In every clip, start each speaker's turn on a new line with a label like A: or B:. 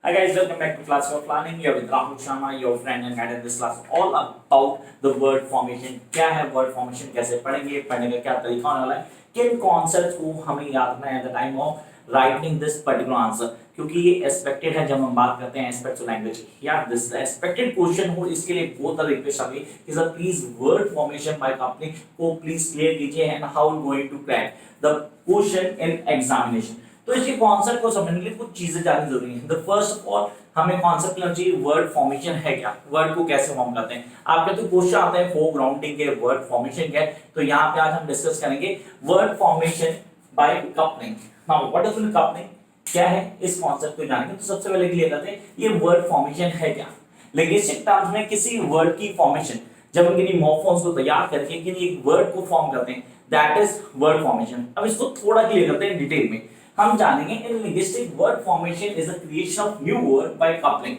A: Hi guys, welcome back to Class of Planning. You're with Rahul Sharma, your friend and guide in this class all about the word formation. क्या है word formation, कैसे पढ़ेंगे, पढ़ने का क्या तरीका होने वाला है, किन कॉन्सेप्ट्स को हमें याद रखना है at the time of writing this particular answer, क्योंकि ये एक्सपेक्टेड है जब हम बात करते हैं एस्पेक्ट्स ऑफ लैंग्वेज की। यार दिस एक्सपेक्टेड क्वेश्चन हो, इसके लिए बहुत सारे रिक्वेस्ट आ गई कि sir please word formation by company को प्लीज क्लियर कीजिए and how going to crack the question in examination. तो इसके कॉन्सेप्ट को समझने के लिए कुछ चीजें जाननी जरूरी है। द फर्स्ट ऑफ ऑल हमें कॉन्सेप्ट लेना चाहिए वर्ड फॉर्मेशन है क्या, वर्ड को कैसे फॉर्म करते हैं। आपके तो क्वेश्चन आते हैं फोर ग्राउंडिंग के वर्ड फॉर्मेशन क्या है, तो यहाँ पे आज हम डिस्कस करेंगे word formation bye coupling. Now what is coupling, क्या है, इस कॉन्सेप्ट को जानेंगे। तो सबसे पहले क्लियर करते हैं ये वर्ड फॉर्मेशन है क्या। लिंग्विस्टिक टर्म्स में किसी वर्ड की फॉर्मेशन, जब हम किसी मॉर्फॉन्स को तैयार करके किसी एक वर्ड को फॉर्म करते हैं, दैट इज वर्ड फॉर्मेशन। अब इसको थोड़ा क्लियर करते हैं डिटेल में। हम जानेंगे in linguistic word formation is the creation of new word by coupling.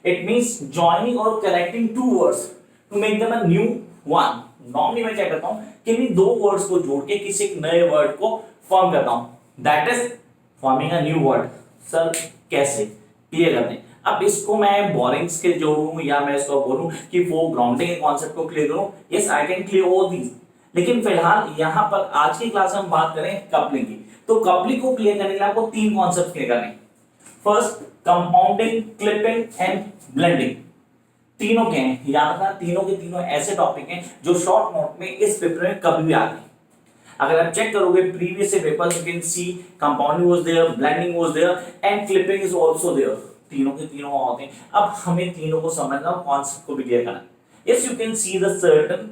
A: It means joining और connecting two words to make them a new one. Normally मैं क्या करता हूं कि इन दो वर्ड्स को जोड़ के किसी एक नए वर्ड को फॉर्म करता हूं, that is forming a new word. Sir कैसे, क्लियर करते हैं। अब इसको मैं बोरिंग्स के जोड़ूं या मैं इसको बोलूं कि वो ग्राउंडिंग के कॉन्सेप्ट को क्लियर करूं, yes I can clear all these. लेकिन फिलहाल यहां पर आज की क्लास में हम बात करें कपलिंग की। तो कपलिंग को क्लियर करने के लिए आपको तीन कॉन्सेप्ट क्लियर करने हैं। First compounding, clipping and blending. तीनों के हैं, याद रखना तीनों के तीनों ऐसे टॉपिक हैं जो शॉर्ट नोट में इस पेपर में कभी भी आते हैं। अगर आप चेक करोगे previous paper, you can see compounding was there, blending was there and clipping is also there. तीनों के तीनों होते हैं। अब हमें तीनों को समझना और कॉन्सेप्ट को भी क्लियर करना है। Yes, you can see the certain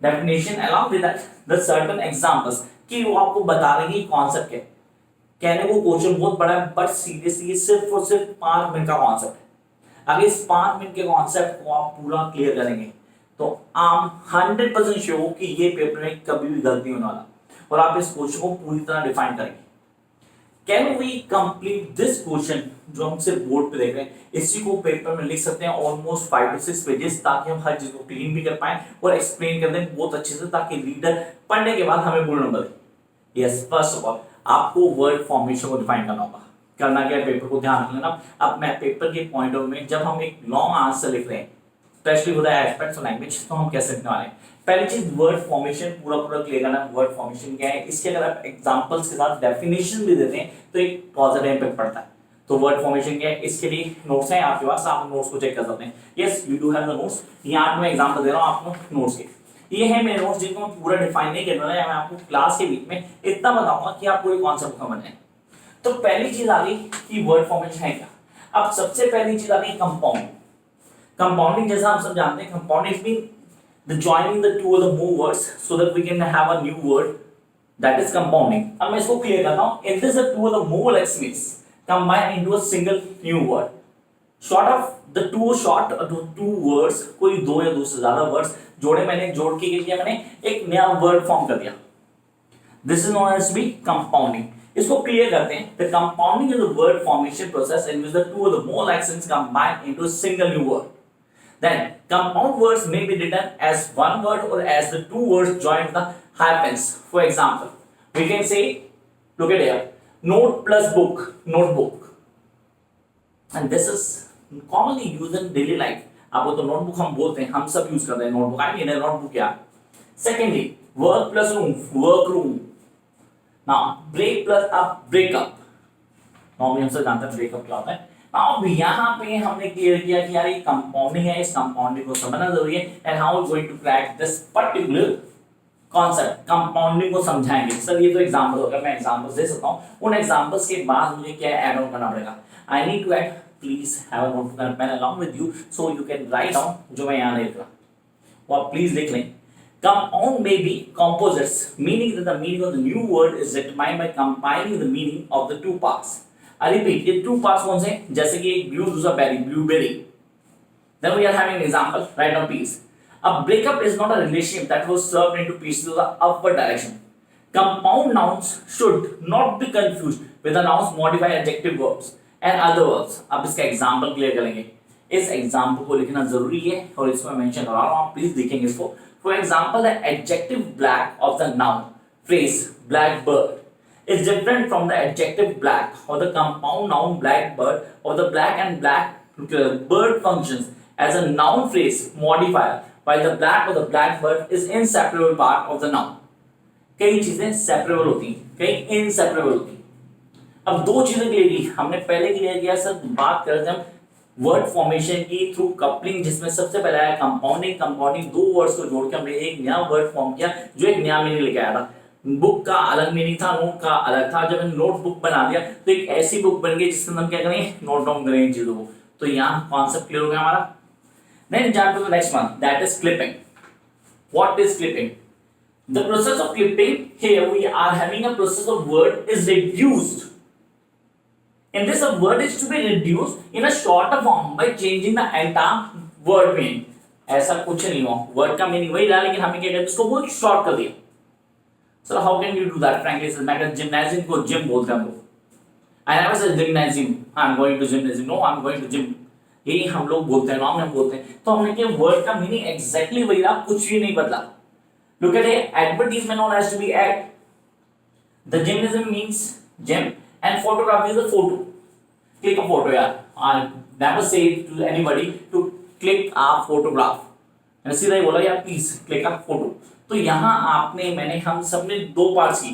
A: definition along with that the certain examples कि वो आपको बता रहे हैं कॉन्सेप्ट क्या। कहने को क्वेश्चन बहुत बड़ा है, बट सीरियसली सिर्फ और सिर्फ 5 मिनट का कॉन्सेप्ट है। अगर इस 5 मिनट के कॉन्सेप्ट को आप पूरा क्लियर करेंगे तो आप 100% श्योर कि ये पेपर में कभी भी गलती होने वाला और आप इस क्वेश्चन को पूरी तरह डिफाइन करेंगे। Can we complete this question जो हम सिर्फ बोर्ड पे देख रहे हैं, इसी को पेपर में लिख सकते हैं ऑलमोस्ट 5 to 6 पेजेस, ताकि हम हर चीज को क्लीन भी कर पाए और एक्सप्लेन कर दें बहुत अच्छे से, ताकि रीडर पढ़ने के बाद हमें बोलना पड़े। यस, फर्स्ट ऑफ ऑल आपको वर्ड फॉर्मेशन को डिफाइन करना होगा। करना क्या है, पेपर को ध्यान रख लेना। अब मैं पेपर के पॉइंट ऑफ में जब हम एक लॉन्ग आंसर लिख रहे हैं, specially with aspects of language, तो हम कैसे लिखने वाले हैं। पहली चीज वर्ड फॉर्मेशन पूरा क्लियर करना। वर्ड फॉर्मेशन क्या है, इसके अगर आप एग्जांपल्स के साथ डेफिनेशन भी देते हैं तो एक पॉजिटिव इंपैक्ट पड़ता है। तो वर्ड फॉर्मेशन क्या है, इसके लिए नोट्स हैं आपके पास, आप नोट्स को चेक कर सकते हैं। Yes, you do have the notes. यहाँ मैं एग्जांपल दे रहा हूँ आपको नोट्स के। ये है मेरे नोट्स जिनको मैं पूरा डिफाइन नहीं करना है, मैं आपको क्लास के बीच में इतना बताऊंगा कि आप पूरे कॉन्सेप्ट समझ जाए। तो पहली चीज आ गई कि वर्ड फॉर्मेशन है क्या। अब सबसे पहली चीज आ गई कंपाउंड। कंपाउंडिंग जैसा हम सब जानते हैं, compounding mean the joining the two or the more words so that we can have a new word, that is compounding. अब मैं इसको क्लियर करता हूं। In this the two or the more legs means combine into a single new word. Short of the two words, कोई दो या दो से ज्यादा वर्ड्स जोड़े, मैंने जोड़ के किया, मैंने एक नया वर्ड फॉर्म कर दिया। This is known as be compounding. इसको क्लियर करते हैं। The compounding is the word formation process in which the two or the more legs combine into a single new word. Then compound words may be written as one word or as the two words joined with the hyphens. For example, we can say, look at here, note plus book, notebook. And this is commonly used in daily life. आपको तो notebook हम बोलते हैं, हम सब use करते हैं notebook. I mean notebook क्या। Secondly, work plus room, workroom. Now break plus up, breakup. Normally हम सब जानते हैं ब्रेकअप क्या होता है। अब यहाँ पे हमने क्लियर किया कि यार ये कंपाउंडिंग है, इस कंपाउंडिंग को समझना जरूरी है and how going to crack this particular concept. Compounding को समझाएंगे। सर ये तो एग्जांपल होगा, मैं एग्जांपल्स दे सकता हूँ, उन एग्जांपल्स के बाद मुझे क्या ऐड ऑन करना पड़ेगा। I need to add, please have a notebook and pen along with you so you can write down जो मैं यहाँ नहीं लिख रहा, वो आप प्लीज लिख लें। Compound may be composites, meaning that the meaning of the new word is determined by combining the meaning of the two parts. I repeat, ये two parts कौन से, जैसे कि एक ब्लू दूसरा berry, blueberry. Then we are having an example, write down piece. A breakup is not a relationship that was served into pieces to the upward direction. Compound nouns should not be confused with the nouns modified adjective verbs and other verbs. अब इसका example clear करेंगे। इस example को लिखना जरूरी है और इसको मैं मेंशन कर रहा हूँ, आप प्लीज देखेंगे इसको। For example, the adjective black of the noun phrase blackbird is different from the adjective black or the compound noun blackbird or the black and black bird functions as a noun phrase modifier while the black or the blackbird is inseparable part of the noun. कई चीजें separable होती हैं, कई inseparable होती हैं. अब दो चीजें क्लियर की, हमने पहले क्लियर किया सर, बात कर रहे थे हम वर्ड फॉर्मेशन की थ्रू कपलिंग, जिसमें सबसे पहले आया कंपाउंडिंग. कंपाउंडिंग दो वर्ड्स को जोड़ के हमने एक नया वर्ड फॉर्म किया जो एक नया मीनिंग लेके आया था. बुक का अलग मीनिंग था, नोट का अलग था. जब हमने नोट बुक बना दिया तो एक ऐसी बुक बन गई जिसके अंदर हम क्या करेंगे, नोट डाउन करेंगे चीजों को. तो यहाँ कॉन्सेप्ट क्लियर हो गया हमारा. Then jump to the next one, that is clipping. What is clipping? The process of clipping, here we are having a process of word is reduced. In this, a word is to be reduced in a shorter form by changing the entire word meaning. ऐसा कुछ नहीं हो, word का meaning वही रहा लेकिन हमने क्या किया, उसको बहुत short कर दिया. So how can you do that? Frankly, मैं कहता gymnasium को gym बोलते हैं हम लोग. I never say gymnasium. I'm going to gymnasium. No, I'm going to gym. यही हम लोग बोलते हैं, नाम हम बोलते हैं. तो हमने क्या वर्ड का मीनिंग एग्जैक्टली वही रहा, कुछ भी नहीं बदला. Look at it, advertisement known as to be ad. The gymnasium means gym and photography is a photo. Click a photo यार. I never say to anybody to click a photograph. मैंने सीधा ही बोला यार प्लीज क्लिक a photo. तो यहाँ आपने मैंने हम सब ने दो पार्ट्स की.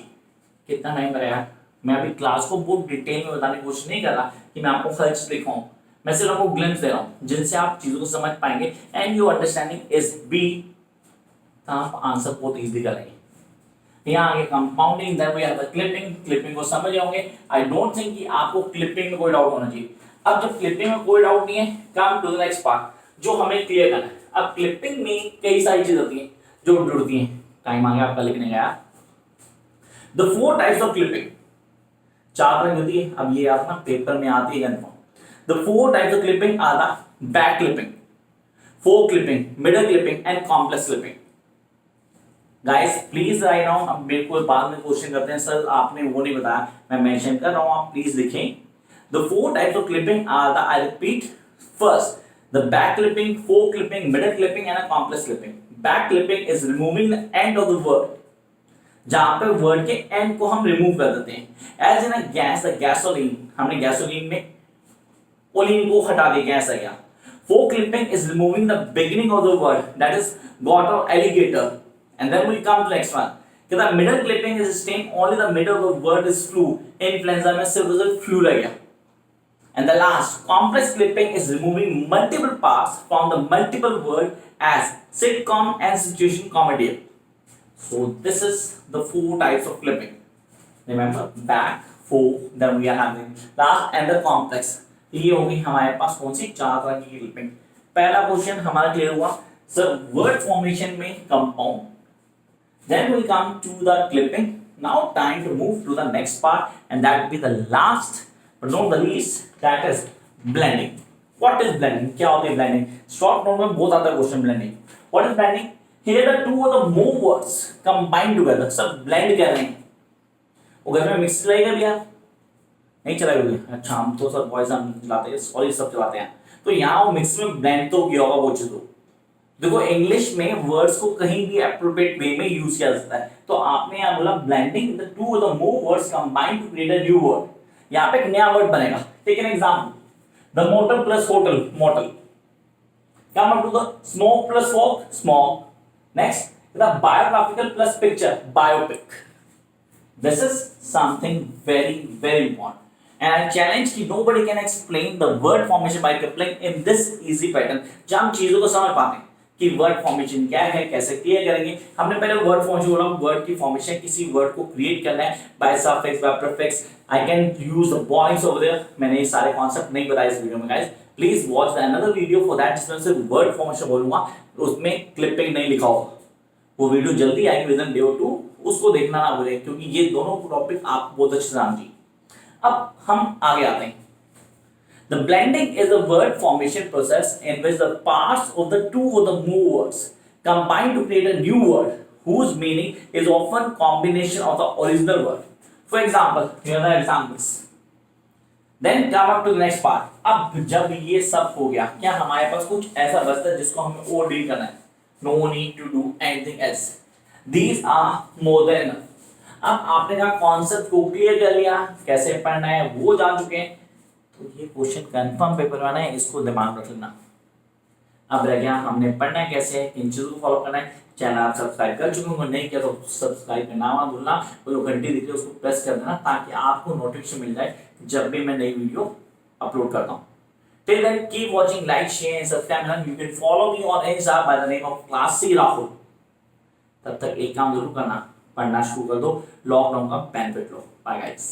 A: कितना टाइम लगा यार. मैं अभी क्लास को बहुत डिटेल में बताने की कोशिश नहीं कर रहा कि मैं आपको हर चीज दिखाऊं. मैं सिर्फ आपको ग्लिम्स दे रहा हूं जिनसे आप चीजों को समझ पाएंगे and your understanding is be. आप आंसर बहुत इजीली करेंगे. यहाँ आगे compounding, then we have the clipping. Clipping को समझ जाओगे. आई डोंट थिंक कि आपको क्लिपिंग में कोई डाउट होना चाहिए. अब जब क्लिपिंग में कोई डाउट नहीं है, come to the next part जो हमें क्लियर करना है. अब क्लिपिंग में कई सारी चीजें होती हैं जो जुड़ती हैं. टाइम आ गया आपका लिखने का. द 4 टाइप्स ऑफ क्लिपिंग, 4 तरह की होती है. अब ये आप ना पेपर में आती है confirm. The 4 types of clipping are the back clipping, fork clipping, middle clipping and complex clipping. Guys, please write down. अब मेरे को बाद में क्वेश्चन करते हैं सर आपने वो नहीं बताया, मैं मेंशन कर रहा हूँ, आप प्लीज लिखें. The 4 types of clipping are the, I repeat, first the back clipping, fork clipping, middle clipping and a complex clipping. Back clipping is removing the end of the word. जहाँ पे word के and को हम remove कर देते हैं. As in a gas, the gasoline, हमने gasoline में ओलिन को हटा दिया, गैस आ गया. Fork clipping is removing the beginning of the word, that is got or alligator. And then we come to next one. The middle clipping is staying only the middle of the word is flu. Influenza में सिर्फ flu रह गया. And the last, complex clipping is removing multiple parts from the multiple word as sitcom and situation comedy. So this is the 4 types of clipping. Remember, back, fork, then we are having last and the complex. ये होगी हमारे पास कौन सी 4 तरह की clipping. पहला question हमारा clear हुआ sir word formation में compound. Then we come to the clipping. Now time to move to the next part and that be the last but not the least, that is blending. What is blending, क्या होती है blending. Short note में बहुत आता है question blending. What is blending. Here the two और the more words combine together, सब blend कर रहे हैं. वो घर में मिक्स लगेगा भैया, नहीं चलाएगा. अच्छा हम तो सब वॉइस हम चलाते हैं, सॉरी सब चलाते हैं. तो यहाँ वो मिक्स में ब्लेंड तो किया होगा वो चीज. देखो इंग्लिश में वर्ड्स को कहीं भी एप्रोप्रिएट वे में यूज किया जाता है. तो आपने यहाँ बोला ब्लेंडिंग द टू और the more words combine to create a new word. यहाँ पे एक नया वर्ड बनेगा. Take an example, the motor plus hotel, motel. Come to the smoke plus walk, smock. Next, the biographical plus picture, biopic. This is something very very important. And I challenge कि nobody can explain the word formation by coupling in this easy pattern. जब हम चीजों को समझ पाते हैं कि word formation क्या है, कैसे क्लियर करेंगे. हमने पहले वर्ड फॉर्मेशन बोला, वर्ड की फॉर्मेशन किसी वर्ड को क्रिएट करना है by suffix, by prefix. I can use the points over there. मैंने ये सारे कॉन्सेप्ट नहीं बताए इस वीडियो में guys. Please watch the another video for that जिसमें सिर्फ वर्ड फॉर्मेशन बोलूंगा, उसमें क्लिपिंग नहीं लिखा होगा. वो वीडियो जल्दी आएगी विद इन डे और 2, उसको देखना ना भूलें क्योंकि ये दोनों टॉपिक आप बहुत अच्छे से जानती. अब हम आगे आते हैं. The blending is a word formation process in which the parts of the 2 or the more words combine to create a new word whose meaning is often combination of the original word. For example, here are the examples. Then come up to the next part. अब जब ये सब हो गया, क्या हमारे पास कुछ ऐसा बचता है जिसको हमें और डील करना है? No need to do anything else. These are more than enough. अब आपने कहा कॉन्सेप्ट को क्लियर कर लिया, कैसे पढ़ना है वो जान चुके हैं, तो ये क्वेश्चन कंफर्म पेपर में आना है, इसको दिमाग रख लेना। अब रह गया हमने पढ़ना है कैसे, किन चीजों को फॉलो करना है। चैनल आप सब्सक्राइब कर चुके होंगे, नहीं किया तो सब्सक्राइब करना मत भूलना, वो जो घंटी दिख रही है उसको प्रेस कर देना ताकि आपको नोटिफिकेशन मिल जाए जब भी मैं नई वीडियो अपलोड करता हूँ। Till then, keep watching, like, share, and subscribe. And you can follow me on Insta by the name of Class C Rahul. तब तक एक काम जरूर करना, पढ़ना शुरू कर दो, लॉकडाउन का बेनिफिट लो। Bye guys.